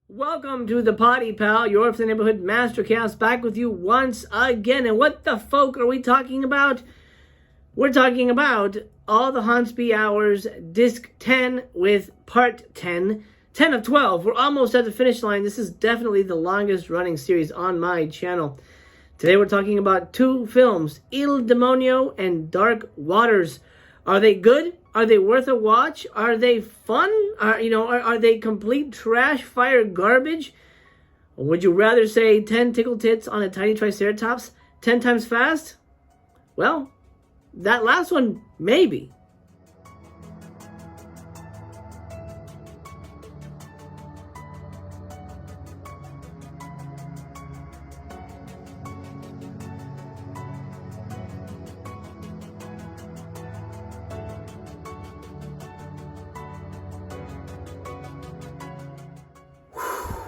Welcome to the Potty Pal, your for the neighborhood mastercast, back with you once again. And what the folk are we talking about? We're talking about All the Haunts Be Ours, Disc 10 with Part 10. 10 of 12. We're almost at the finish line. This is definitely the longest running series on my channel. Today we're talking about two films, Il Demonio and Dark Waters. Are they good? Are they worth a watch? Are they fun? Are they complete trash fire garbage? Or would you rather say 10 tickle tits on a tiny triceratops 10 times fast? Well, that last one, maybe.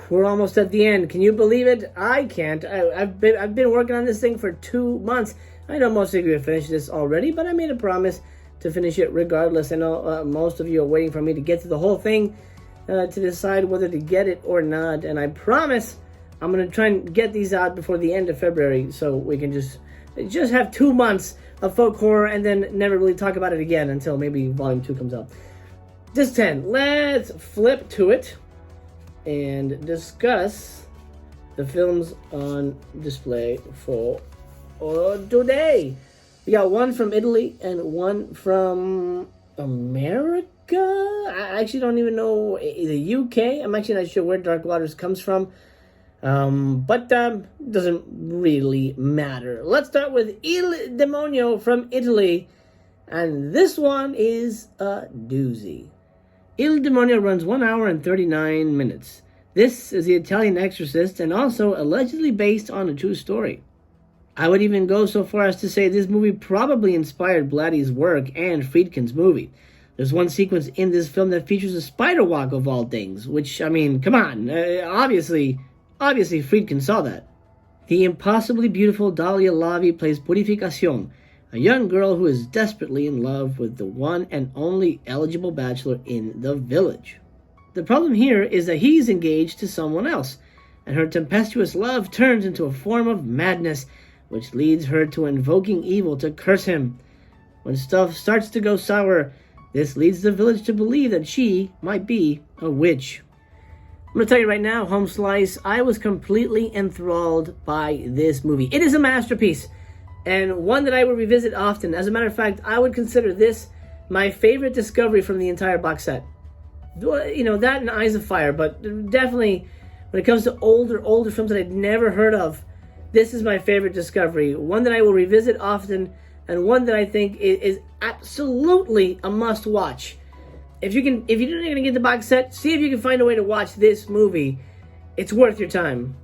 We're almost at the end. Can you believe it? I can't. I've been working on this thing for 2 months. I know most of you have finished this already, but I made a promise to finish it regardless. I know most of you are waiting for me to get to the whole thing to decide whether to get it or not. And I promise I'm going to try and get these out before the end of February so we can just have 2 months of folk horror and then never really talk about it again until maybe Volume 2 comes out. Disc 10. Let's flip to it and discuss the films on display for today. We got one from Italy and one from America. I actually don't even know the UK. I'm actually not sure where Dark Waters comes from, but doesn't really matter. Let's start with Il Demonio from Italy, and this one is a doozy. Il Demonio runs 1 hour and 39 minutes. This is the Italian Exorcist and also allegedly based on a true story. I would even go so far as to say this movie probably inspired Blatty's work and Friedkin's movie. There's one sequence in this film that features a spider walk of all things, which, I mean, come on, obviously Friedkin saw that. The impossibly beautiful Dalia Lavi plays Purificación, a young girl who is desperately in love with the one and only eligible bachelor in the village. The problem here is that he's engaged to someone else, and her tempestuous love turns into a form of madness, which leads her to invoking evil to curse him. When stuff starts to go sour, this leads the village to believe that she might be a witch. I'm going to tell you right now, Home Slice, I was completely enthralled by this movie. It is a masterpiece, and one that I would revisit often. As a matter of fact, I would consider this my favorite discovery from the entire box set. You know, that and Eyes of Fire, but definitely when it comes to older films that I'd never heard of, this is my favorite discovery. One that I will revisit often, and one that I think is absolutely a must-watch. If you're not going to get the box set, see if you can find a way to watch this movie. It's worth your time.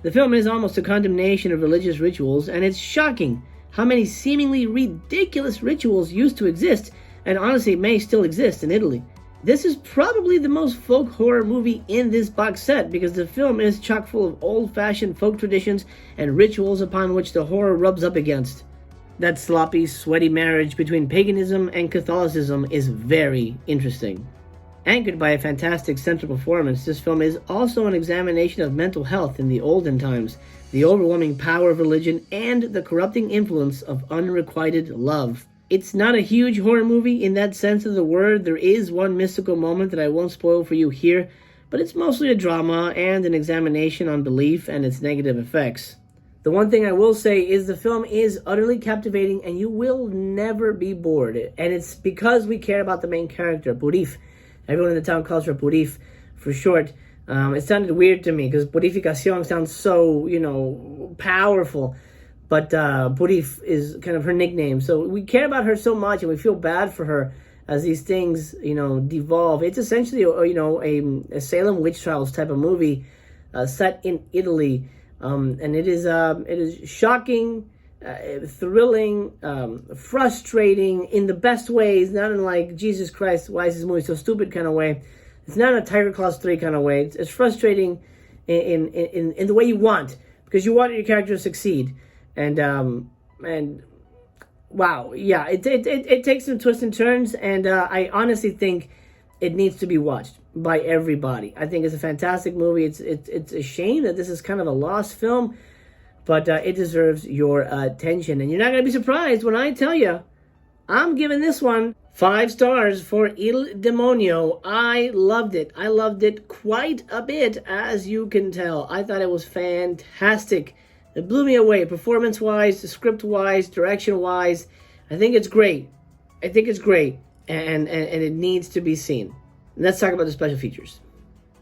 The film is almost a condemnation of religious rituals, and it's shocking how many seemingly ridiculous rituals used to exist, and honestly may still exist in Italy. This is probably the most folk horror movie in this box set because the film is chock full of old-fashioned folk traditions and rituals upon which the horror rubs up against. That sloppy, sweaty marriage between paganism and Catholicism is very interesting. Anchored by a fantastic central performance, this film is also an examination of mental health in the olden times, the overwhelming power of religion, and the corrupting influence of unrequited love. It's not a huge horror movie in that sense of the word. There is one mystical moment that I won't spoil for you here, but it's mostly a drama and an examination on belief and its negative effects. The one thing I will say is the film is utterly captivating and you will never be bored. And it's because we care about the main character, Purif. Everyone in the town calls her Purif for short. It sounded weird to me because Purificación sounds so, powerful. But Purif is kind of her nickname. So we care about her so much and we feel bad for her as these things, devolve. It's essentially, a Salem witch trials type of movie set in Italy. And it is shocking, thrilling, frustrating in the best ways, not in like, Jesus Christ, why is this movie so stupid kind of way. It's not in a Tiger Claws 3 kind of way. It's frustrating in the way you want, because you want your character to succeed. And wow, yeah, it takes some twists and turns, and I honestly think it needs to be watched. by everybody. I think it's a fantastic movie. It's a shame that this is kind of a lost film, but it deserves your attention. And you're not going to be surprised when I tell you, I'm giving this one 5 stars for Il Demonio. I loved it. I loved it quite a bit, as you can tell. I thought it was fantastic. It blew me away, performance-wise, script-wise, direction-wise. I think it's great. I think it's great, and it needs to be seen. Let's talk about the special features.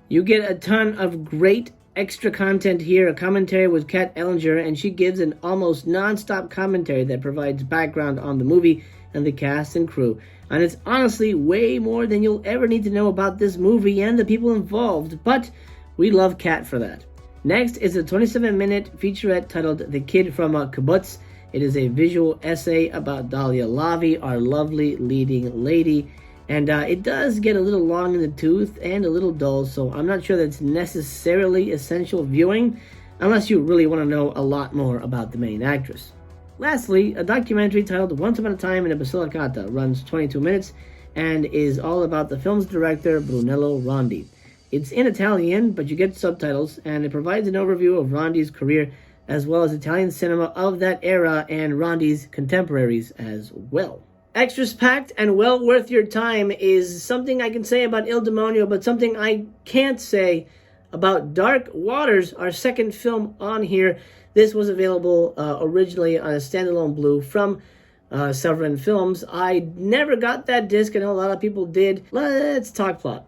You get a ton of great extra content here, a commentary with Kat Ellinger, and she gives an almost non-stop commentary that provides background on the movie and the cast and crew. And it's honestly way more than you'll ever need to know about this movie and the people involved, but we love Kat for that. Next is a 27-minute featurette titled The Kid from a Kibbutz. It is a visual essay about Dahlia Lavi, our lovely leading lady. And it does get a little long in the tooth and a little dull, so I'm not sure that's necessarily essential viewing, unless you really want to know a lot more about the main actress. Lastly, a documentary titled Once Upon a Time in a Basilicata runs 22 minutes and is all about the film's director, Brunello Rondi. It's in Italian, but you get subtitles, and it provides an overview of Rondi's career as well as Italian cinema of that era and Rondi's contemporaries as well. Extras packed and well worth your time is something I can say about Il Demonio, but something I can't say about Dark Waters, our second film on here. This was available originally on a standalone Blu from Severin Films. I never got that disc. I know a lot of people did. Let's talk plot.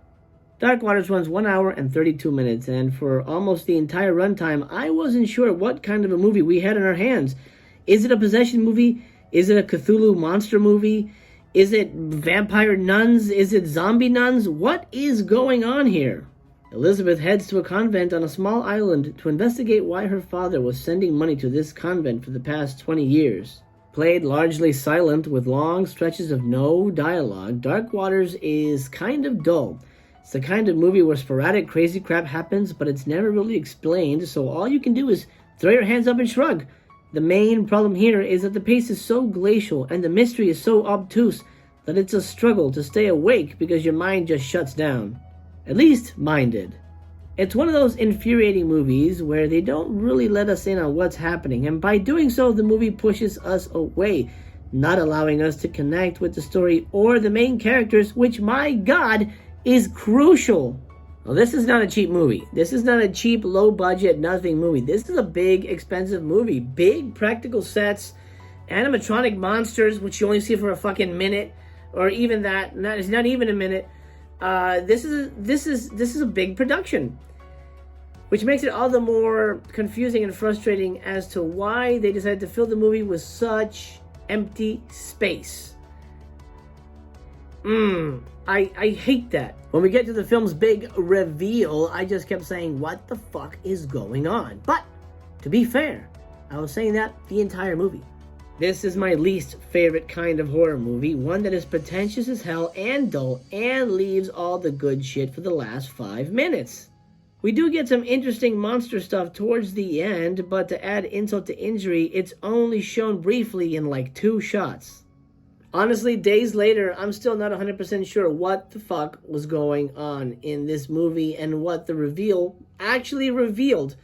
Dark Waters runs 1 hour and 32 minutes, and for almost the entire runtime, I wasn't sure what kind of a movie we had in our hands. Is it a possession movie? Is it a Cthulhu monster movie? Is it vampire nuns? Is it zombie nuns? What is going on here? Elizabeth heads to a convent on a small island to investigate why her father was sending money to this convent for the past 20 years. Played largely silent with long stretches of no dialogue, Dark Waters is kind of dull. It's the kind of movie where sporadic crazy crap happens, but it's never really explained, so all you can do is throw your hands up and shrug. The main problem here is that the pace is so glacial and the mystery is so obtuse that it's a struggle to stay awake because your mind just shuts down. At least mine did. It's one of those infuriating movies where they don't really let us in on what's happening, and by doing so, the movie pushes us away, not allowing us to connect with the story or the main characters, which, my God, is crucial. Well, this is not a cheap movie. This is not a cheap, low-budget, nothing movie. This is a big, expensive movie. Big practical sets, animatronic monsters, which you only see for a fucking minute, or even that. It's not even a minute. This is a big production, which makes it all the more confusing and frustrating as to why they decided to fill the movie with such empty space. I hate that. When we get to the film's big reveal, I just kept saying, what the fuck is going on? But, to be fair, I was saying that the entire movie. This is my least favorite kind of horror movie, one that is pretentious as hell and dull and leaves all the good shit for the last 5 minutes. We do get some interesting monster stuff towards the end, but to add insult to injury, it's only shown briefly in like 2 shots. Honestly, days later, I'm still not 100% sure what the fuck was going on in this movie and what the reveal actually revealed.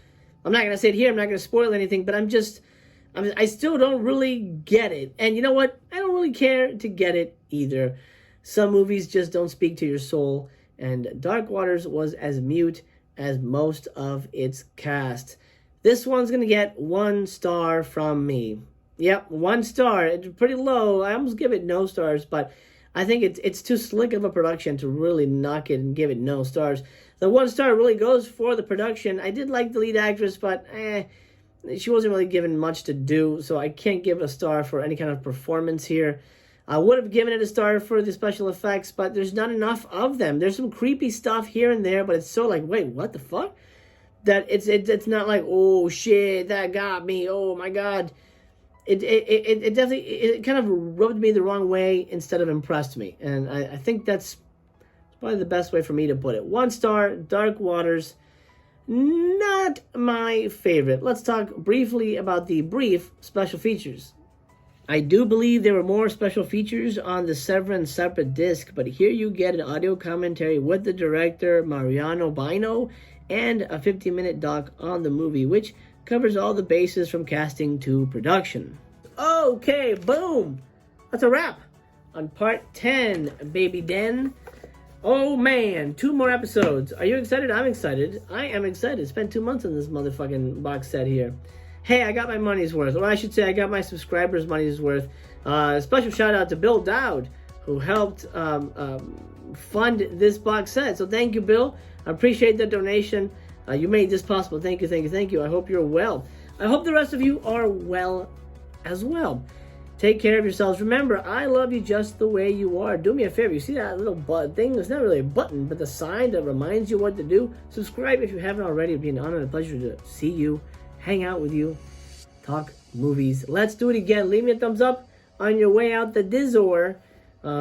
I'm not going to say it here, I'm not going to spoil anything, but I still don't really get it. And you know what? I don't really care to get it either. Some movies just don't speak to your soul, and Dark Waters was as mute as most of its cast. This one's going to get 1 star from me. Yep, 1 star. It's pretty low. I almost give it no stars, but I think it's too slick of a production to really knock it and give it no stars. The 1 star really goes for the production. I did like the lead actress, but she wasn't really given much to do, so I can't give it a star for any kind of performance here. I would have given it a star for the special effects, but there's not enough of them. There's some creepy stuff here and there, but it's so like, wait, what the fuck? That it's not like, oh shit, that got me, oh my God. It definitely kind of rubbed me the wrong way instead of impressed me. And I think that's probably the best way for me to put it. 1 star, Dark Waters, not my favorite. Let's talk briefly about the brief special features. I do believe there were more special features on the Severance separate disc, but here you get an audio commentary with the director, Mariano Bino, and a 50-minute doc on the movie, which covers all the bases from casting to production. Okay, boom! That's a wrap on part 10, Baby Den. Oh man, 2 more episodes. Are you excited? I'm excited. I am excited. Spent 2 months on this motherfucking box set here. Hey, I got my money's worth. Or I should say I got my subscribers' money's worth. Special shout out to Bill Dowd, who helped fund this box set. So thank you, Bill. I appreciate the donation. You made this possible. Thank you, thank you, thank you. I hope you're well. I hope the rest of you are well as well. Take care of yourselves. Remember, I love you just the way you are. Do me a favor. You see that little thing? It's not really a button, but the sign that reminds you what to do. Subscribe if you haven't already. It'd be an honor and a pleasure to see you, hang out with you, talk movies. Let's do it again. Leave me a thumbs up on your way out the Dizor,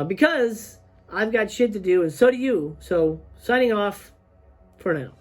because I've got shit to do, and so do you. So, signing off for now.